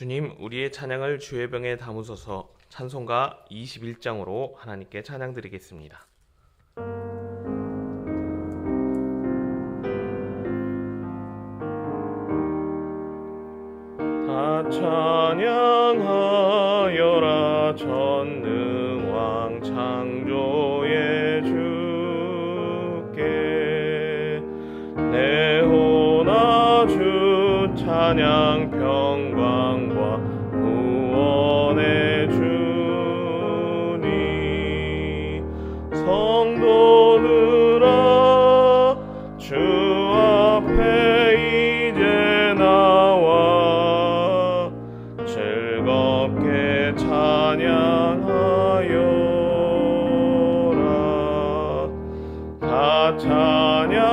주님, 우리의 찬양을 주의 병에 담으소서. 찬송가 21장으로 하나님께 찬양 드리겠습니다. 다 찬양하여라 전능왕 창조의 주께 내 호나 주 찬양 평강과 구원의 주니 성도들아 주 앞에 이제 나와 즐겁게 찬양하여라 다 찬양하여라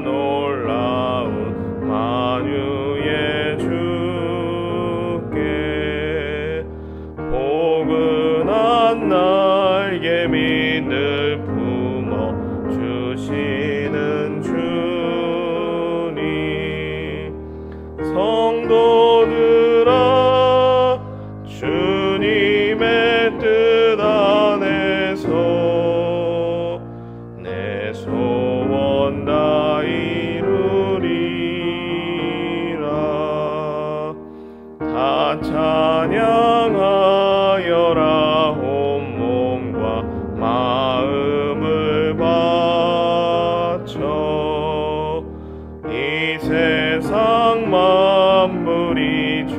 놀라운 만유의 주께 포근한 날개 밑을 품어 주시는 주님 성도들아 주님의 뜻 안에서 내 소원 다 이루리라 다 찬양하여라 온몸과 마음을 바쳐 이 세상 만물이 주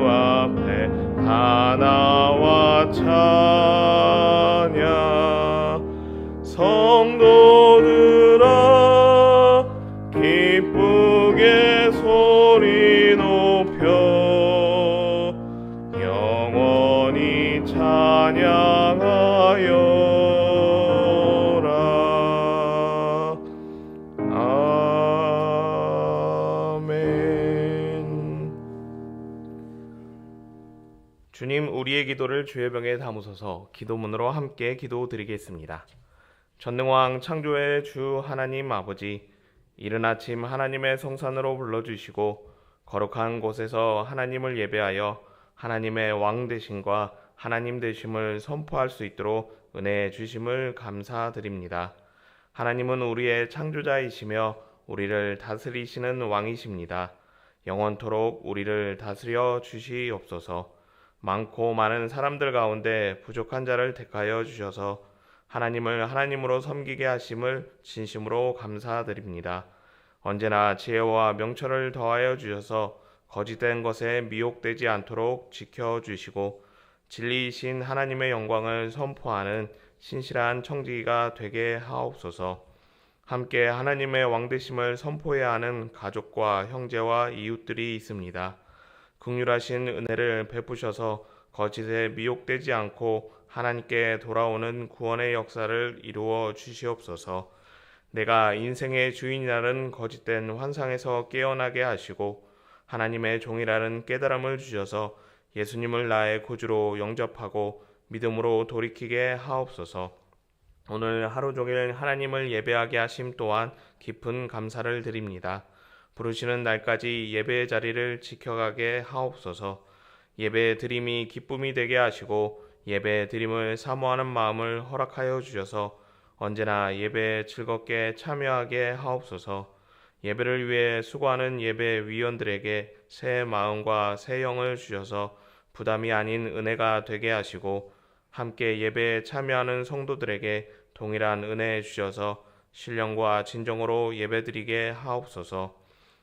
앞에 다 나와 찬양 성도들아 기쁘게 소리 높여 영원히 찬양하여라 아멘. 주님, 우리의 기도를 주의 병에 담으소서. 기도문으로 함께 기도드리겠습니다. 전능왕 창조의 주 하나님 아버지, 이른 아침 하나님의 성산으로 불러주시고 거룩한 곳에서 하나님을 예배하여 하나님의 왕 되심과 하나님 되심을 선포할 수 있도록 은혜 주심을 감사드립니다. 하나님은 우리의 창조자이시며 우리를 다스리시는 왕이십니다. 영원토록 우리를 다스려 주시옵소서. 많고 많은 사람들 가운데 부족한 자를 택하여 주셔서 하나님을 하나님으로 섬기게 하심을 진심으로 감사드립니다. 언제나 지혜와 명철을 더하여 주셔서 거짓된 것에 미혹되지 않도록 지켜주시고 진리이신 하나님의 영광을 선포하는 신실한 청지기가 되게 하옵소서. 함께 하나님의 왕되심을 선포해야 하는 가족과 형제와 이웃들이 있습니다. 긍휼하신 은혜를 베푸셔서 거짓에 미혹되지 않고 하나님께 돌아오는 구원의 역사를 이루어 주시옵소서. 내가 인생의 주인이라는 거짓된 환상에서 깨어나게 하시고 하나님의 종이라는 깨달음을 주셔서 예수님을 나의 구주로 영접하고 믿음으로 돌이키게 하옵소서. 오늘 하루 종일 하나님을 예배하게 하심 또한 깊은 감사를 드립니다. 부르시는 날까지 예배의 자리를 지켜가게 하옵소서. 예배 드림이 기쁨이 되게 하시고 예배 드림을 사모하는 마음을 허락하여 주셔서 언제나 예배에 즐겁게 참여하게 하옵소서. 예배를 위해 수고하는 예배 위원들에게 새 마음과 새 영을 주셔서 부담이 아닌 은혜가 되게 하시고 함께 예배에 참여하는 성도들에게 동일한 은혜 주셔서 신령과 진정으로 예배드리게 하옵소서.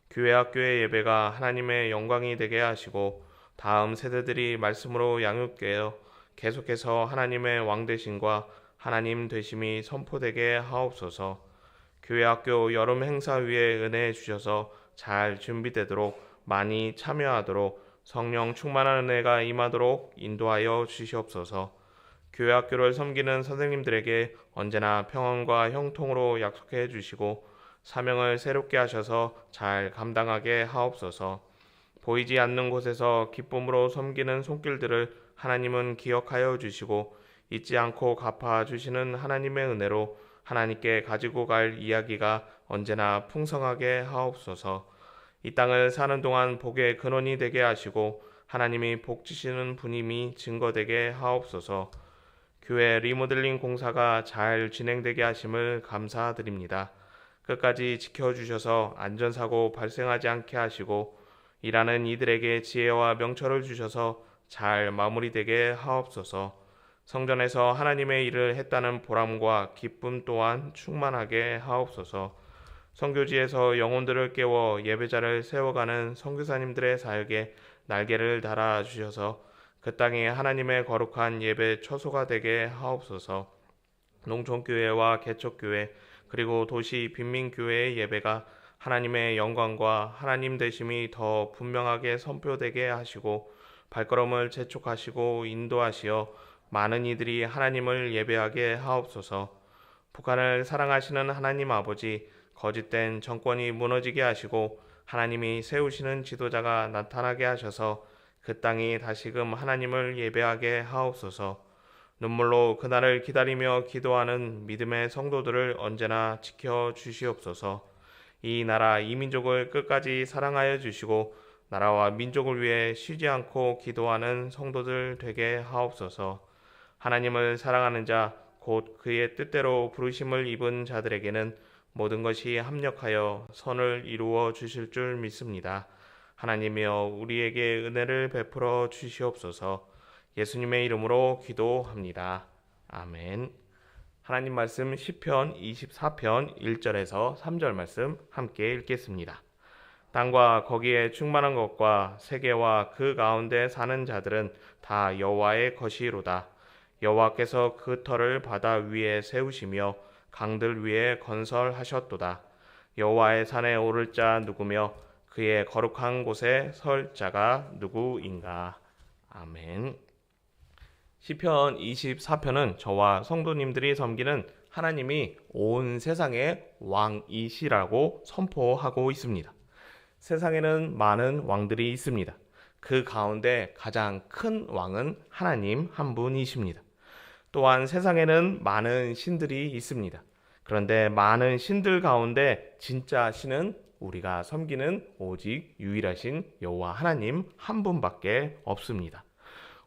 교회 학교의 예배가 하나님의 영광이 되게 하시고 다음 세대들이 말씀으로 양육되어 계속해서 하나님의 왕되심과 하나님 되심이 선포되게 하옵소서. 교회 학교 여름 행사 위에 은혜 주셔서 잘 준비되도록 많이 참여하도록 성령 충만한 은혜가 임하도록 인도하여 주시옵소서. 교회 학교를 섬기는 선생님들에게 언제나 평안과 형통으로 약속해 주시고 사명을 새롭게 하셔서 잘 감당하게 하옵소서. 보이지 않는 곳에서 기쁨으로 섬기는 손길들을 하나님은 기억하여 주시고 잊지 않고 갚아 주시는 하나님의 은혜로 하나님께 가지고 갈 이야기가 언제나 풍성하게 하옵소서. 이 땅을 사는 동안 복의 근원이 되게 하시고 하나님이 복 주시는 분임이 증거되게 하옵소서. 교회 리모델링 공사가 잘 진행되게 하심을 감사드립니다. 끝까지 지켜주셔서 안전사고 발생하지 않게 하시고 일하는 이들에게 지혜와 명철을 주셔서 잘 마무리되게 하옵소서. 성전에서 하나님의 일을 했다는 보람과 기쁨 또한 충만하게 하옵소서. 선교지에서 영혼들을 깨워 예배자를 세워가는 선교사님들의 사역에 날개를 달아 주셔서 그 땅이 하나님의 거룩한 예배 처소가 되게 하옵소서. 농촌교회와 개척교회 그리고 도시 빈민교회의 예배가 하나님의 영광과 하나님 되심이 더 분명하게 선포되게 하시고 발걸음을 재촉하시고 인도하시어 많은 이들이 하나님을 예배하게 하옵소서. 북한을 사랑하시는 하나님 아버지, 거짓된 정권이 무너지게 하시고 하나님이 세우시는 지도자가 나타나게 하셔서 그 땅이 다시금 하나님을 예배하게 하옵소서. 눈물로 그날을 기다리며 기도하는 믿음의 성도들을 언제나 지켜 주시옵소서. 이 나라 이 민족을 끝까지 사랑하여 주시고 나라와 민족을 위해 쉬지 않고 기도하는 성도들 되게 하옵소서. 하나님을 사랑하는 자, 곧 그의 뜻대로 부르심을 입은 자들에게는 모든 것이 합력하여 선을 이루어 주실 줄 믿습니다. 하나님이여 우리에게 은혜를 베풀어 주시옵소서. 예수님의 이름으로 기도합니다. 아멘. 하나님 말씀 시편 24편 1절에서 3절 말씀 함께 읽겠습니다. 땅과 거기에 충만한 것과 세계와 그 가운데 사는 자들은 다 여호와의 것이로다. 여호와께서 그 터를 바다 위에 세우시며 강들 위에 건설하셨도다. 여호와의 산에 오를 자 누구며 그의 거룩한 곳에 설 자가 누구인가. 아멘. 시편 24편은 저와 성도님들이 섬기는 하나님이 온 세상의 왕이시라고 선포하고 있습니다. 세상에는 많은 왕들이 있습니다. 그 가운데 가장 큰 왕은 하나님 한 분이십니다. 또한 세상에는 많은 신들이 있습니다. 그런데 많은 신들 가운데 진짜 신은 우리가 섬기는 오직 유일하신 여호와 하나님 한 분밖에 없습니다.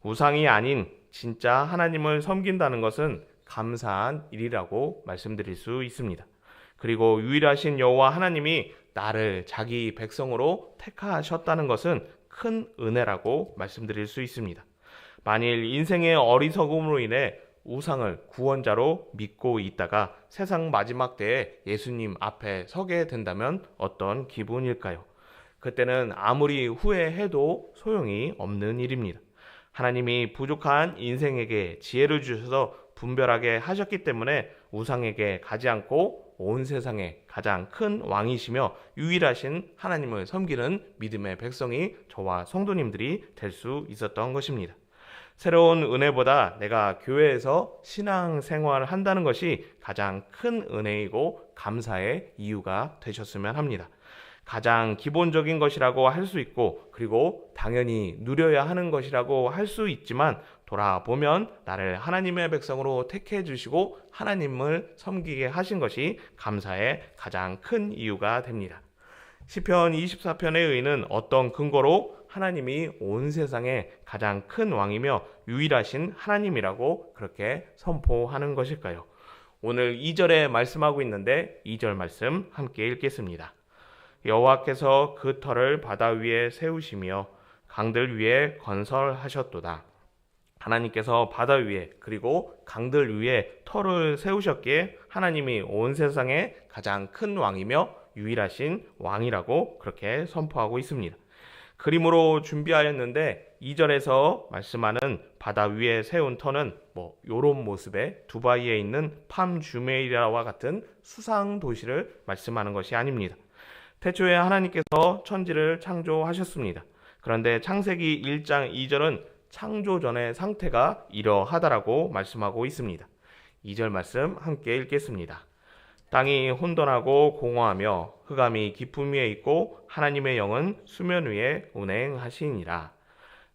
우상이 아닌 진짜 하나님을 섬긴다는 것은 감사한 일이라고 말씀드릴 수 있습니다. 그리고 유일하신 여호와 하나님이 나를 자기 백성으로 택하셨다는 것은 큰 은혜라고 말씀드릴 수 있습니다. 만일 인생의 어리석음으로 인해 우상을 구원자로 믿고 있다가 세상 마지막 때에 예수님 앞에 서게 된다면 어떤 기분일까요? 그때는 아무리 후회해도 소용이 없는 일입니다. 하나님이 부족한 인생에게 지혜를 주셔서 분별하게 하셨기 때문에 우상에게 가지 않고 온 세상에 가장 큰 왕이시며 유일하신 하나님을 섬기는 믿음의 백성이 저와 성도님들이 될 수 있었던 것입니다. 새로운 은혜보다 내가 교회에서 신앙생활을 한다는 것이 가장 큰 은혜이고 감사의 이유가 되셨으면 합니다. 가장 기본적인 것이라고 할 수 있고 그리고 당연히 누려야 하는 것이라고 할 수 있지만 돌아보면 나를 하나님의 백성으로 택해 주시고 하나님을 섬기게 하신 것이 감사의 가장 큰 이유가 됩니다. 시편 24편의 의는 어떤 근거로 하나님이 온 세상에 가장 큰 왕이며 유일하신 하나님이라고 그렇게 선포하는 것일까요? 오늘 2절에 말씀하고 있는데 2절 말씀 함께 읽겠습니다. 여호와께서 그 터를 바다 위에 세우시며 강들 위에 건설하셨도다. 하나님께서 바다 위에 그리고 강들 위에 터를 세우셨기에 하나님이 온 세상에 가장 큰 왕이며 유일하신 왕이라고 그렇게 선포하고 있습니다. 그림으로 준비하였는데 2절에서 말씀하는 바다 위에 세운 터는 요런 모습의 두바이에 있는 팜 주메이라와 같은 수상 도시를 말씀하는 것이 아닙니다. 태초에 하나님께서 천지를 창조하셨습니다. 그런데 창세기 1장 2절은 창조 전의 상태가 이러하다라고 말씀하고 있습니다. 2절 말씀 함께 읽겠습니다. 땅이 혼돈하고 공허하며 흑암이 깊음 위에 있고 하나님의 영은 수면 위에 운행하시니라.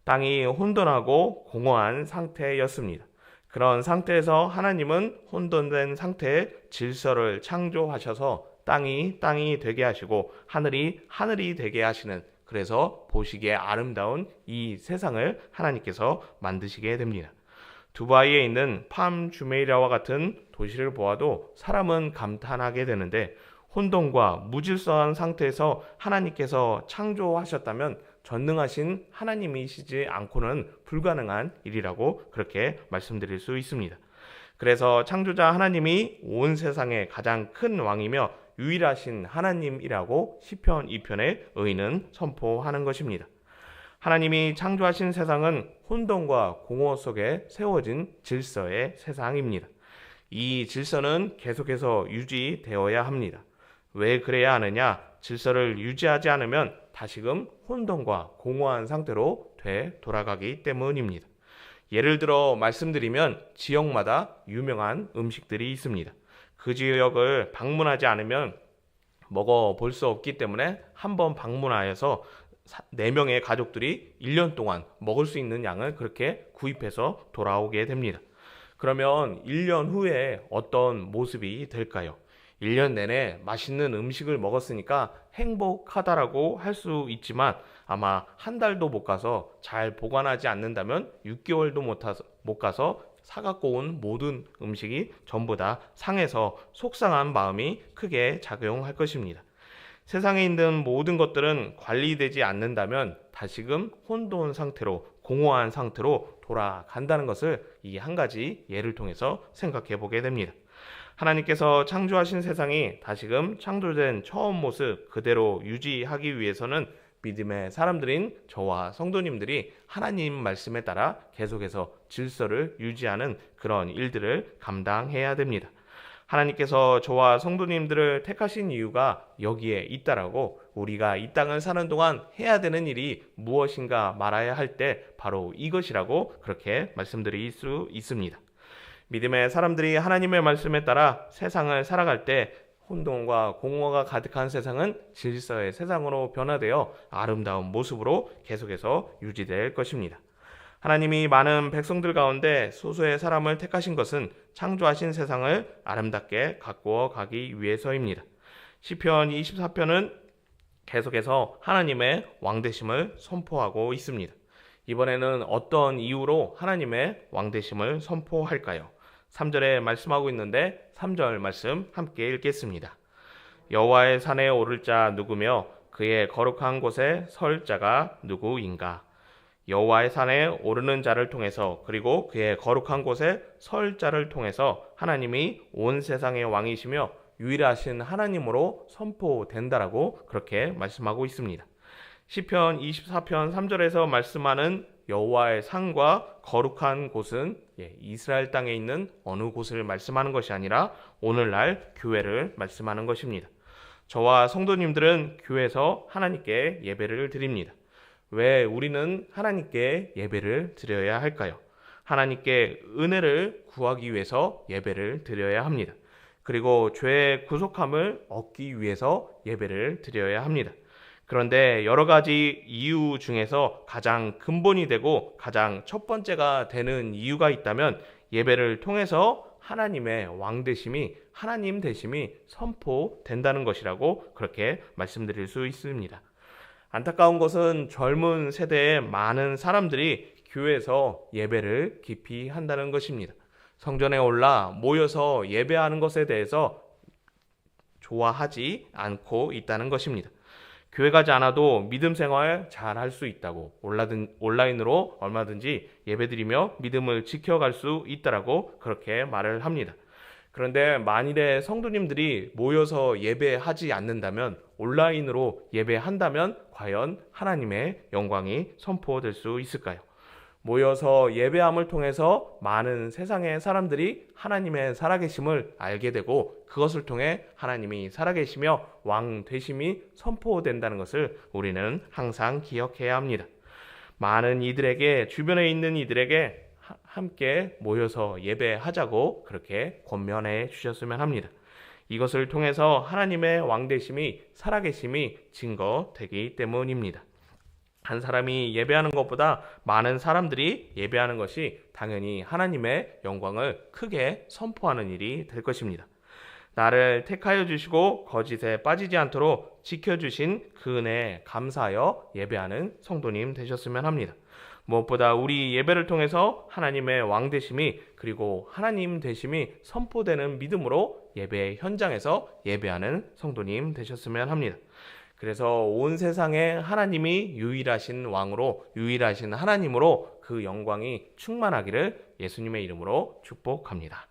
땅이 혼돈하고 공허한 상태였습니다. 그런 상태에서 하나님은 혼돈된 상태의 질서를 창조하셔서 땅이 땅이 되게 하시고 하늘이 하늘이 되게 하시는, 그래서 보시기에 아름다운 이 세상을 하나님께서 만드시게 됩니다. 두바이에 있는 팜 주메이라와 같은 도시를 보아도 사람은 감탄하게 되는데, 혼돈과 무질서한 상태에서 하나님께서 창조하셨다면 전능하신 하나님이시지 않고는 불가능한 일이라고 그렇게 말씀드릴 수 있습니다. 그래서 창조자 하나님이 온 세상의 가장 큰 왕이며 유일하신 하나님이라고 시편 2편의 의인은 선포하는 것입니다. 하나님이 창조하신 세상은 혼돈과 공허 속에 세워진 질서의 세상입니다. 이 질서는 계속해서 유지되어야 합니다. 왜 그래야 하느냐? 질서를 유지하지 않으면 다시금 혼돈과 공허한 상태로 돌아가기 때문입니다. 예를 들어 말씀드리면 지역마다 유명한 음식들이 있습니다. 그 지역을 방문하지 않으면 먹어볼 수 없기 때문에 한번 방문하여서 4명의 가족들이 1년 동안 먹을 수 있는 양을 그렇게 구입해서 돌아오게 됩니다. 그러면 1년 후에 어떤 모습이 될까요? 1년 내내 맛있는 음식을 먹었으니까 행복하다라고 할 수 있지만 아마 한 달도 못 가서 잘 보관하지 않는다면 6개월도 못 가서 사갖고 온 모든 음식이 전부 다 상해서 속상한 마음이 크게 작용할 것입니다. 세상에 있는 모든 것들은 관리되지 않는다면 다시금 혼돈 상태로, 공허한 상태로 돌아간다는 것을 이 한 가지 예를 통해서 생각해 보게 됩니다. 하나님께서 창조하신 세상이 다시금 창조된 처음 모습 그대로 유지하기 위해서는 믿음의 사람들인 저와 성도님들이 하나님 말씀에 따라 계속해서 질서를 유지하는 그런 일들을 감당해야 됩니다. 하나님께서 저와 성도님들을 택하신 이유가 여기에 있다라고, 우리가 이 땅을 사는 동안 해야 되는 일이 무엇인가 말아야 할 때 바로 이것이라고 그렇게 말씀드릴 수 있습니다. 믿음의 사람들이 하나님의 말씀에 따라 세상을 살아갈 때 혼돈과 공허가 가득한 세상은 질서의 세상으로 변화되어 아름다운 모습으로 계속해서 유지될 것입니다. 하나님이 많은 백성들 가운데 소수의 사람을 택하신 것은 창조하신 세상을 아름답게 가꾸어 가기 위해서입니다. 시편 24편은 계속해서 하나님의 왕되심을 선포하고 있습니다. 이번에는 어떤 이유로 하나님의 왕되심을 선포할까요? 3절에 말씀하고 있는데 3절 말씀 함께 읽겠습니다. 여호와의 산에 오를 자 누구며 그의 거룩한 곳에 설 자가 누구인가? 여호와의 산에 오르는 자를 통해서, 그리고 그의 거룩한 곳에 설 자를 통해서 하나님이 온 세상의 왕이시며 유일하신 하나님으로 선포된다라고 그렇게 말씀하고 있습니다. 시편 24편 3절에서 말씀하는 여호와의 산과 거룩한 곳은 이스라엘 땅에 있는 어느 곳을 말씀하는 것이 아니라 오늘날 교회를 말씀하는 것입니다. 저와 성도님들은 교회에서 하나님께 예배를 드립니다. 왜 우리는 하나님께 예배를 드려야 할까요? 하나님께 은혜를 구하기 위해서 예배를 드려야 합니다. 그리고 죄의 구속함을 얻기 위해서 예배를 드려야 합니다. 그런데 여러 가지 이유 중에서 가장 근본이 되고 가장 첫 번째가 되는 이유가 있다면 예배를 통해서 하나님의 왕되심이, 하나님 되심이 선포된다는 것이라고 그렇게 말씀드릴 수 있습니다. 안타까운 것은 젊은 세대의 많은 사람들이 교회에서 예배를 기피 한다는 것입니다. 성전에 올라 모여서 예배하는 것에 대해서 좋아하지 않고 있다는 것입니다. 교회 가지 않아도 믿음 생활 잘 할 수 있다고, 온라인으로 얼마든지 예배드리며 믿음을 지켜갈 수 있다라고 그렇게 말을 합니다. 그런데 만일에 성도님들이 모여서 예배하지 않는다면, 온라인으로 예배한다면 과연 하나님의 영광이 선포될 수 있을까요? 모여서 예배함을 통해서 많은 세상의 사람들이 하나님의 살아계심을 알게 되고 그것을 통해 하나님이 살아계시며 왕 되심이 선포된다는 것을 우리는 항상 기억해야 합니다. 많은 이들에게, 주변에 있는 이들에게 함께 모여서 예배하자고 그렇게 권면해 주셨으면 합니다. 이것을 통해서 하나님의 왕되심이, 살아계심이 증거되기 때문입니다. 한 사람이 예배하는 것보다 많은 사람들이 예배하는 것이 당연히 하나님의 영광을 크게 선포하는 일이 될 것입니다. 나를 택하여 주시고 거짓에 빠지지 않도록 지켜주신 그 은혜에 감사하여 예배하는 성도님 되셨으면 합니다. 무엇보다 우리 예배를 통해서 하나님의 왕 되심이 그리고 하나님 되심이 선포되는 믿음으로 예배 현장에서 예배하는 성도님 되셨으면 합니다. 그래서 온 세상에 하나님이 유일하신 왕으로 유일하신 하나님으로 그 영광이 충만하기를 예수님의 이름으로 축복합니다.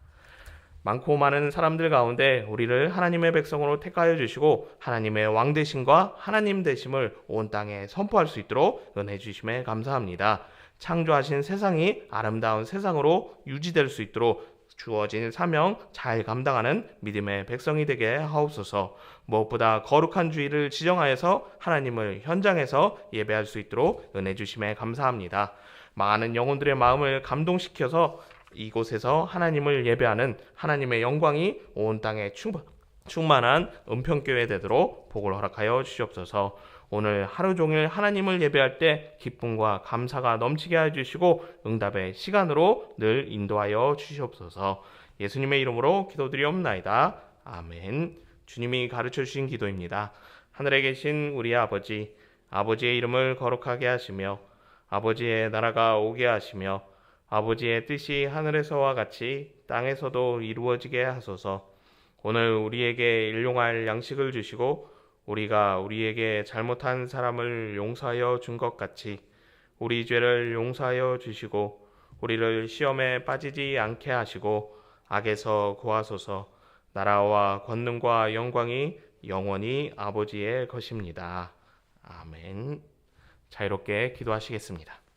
많고 많은 사람들 가운데 우리를 하나님의 백성으로 택하여 주시고 하나님의 왕 되심과 하나님 되심을 온 땅에 선포할 수 있도록 은혜 주심에 감사합니다. 창조하신 세상이 아름다운 세상으로 유지될 수 있도록 주어진 사명 잘 감당하는 믿음의 백성이 되게 하옵소서. 무엇보다 거룩한 주일을 지정하여서 하나님을 현장에서 예배할 수 있도록 은혜 주심에 감사합니다. 많은 영혼들의 마음을 감동시켜서 이곳에서 하나님을 예배하는 하나님의 영광이 온 땅에 충만한 은평교회 되도록 복을 허락하여 주시옵소서. 오늘 하루 종일 하나님을 예배할 때 기쁨과 감사가 넘치게 해주시고 응답의 시간으로 늘 인도하여 주시옵소서. 예수님의 이름으로 기도드리옵나이다. 아멘. 주님이 가르쳐 주신 기도입니다. 하늘에 계신 우리 아버지, 아버지의 이름을 거룩하게 하시며 아버지의 나라가 오게 하시며 아버지의 뜻이 하늘에서와 같이 땅에서도 이루어지게 하소서. 오늘 우리에게 일용할 양식을 주시고 우리가 우리에게 잘못한 사람을 용서하여 준 것 같이 우리 죄를 용서하여 주시고 우리를 시험에 빠지지 않게 하시고 악에서 구하소서. 나라와 권능과 영광이 영원히 아버지의 것입니다. 아멘. 자유롭게 기도하시겠습니다.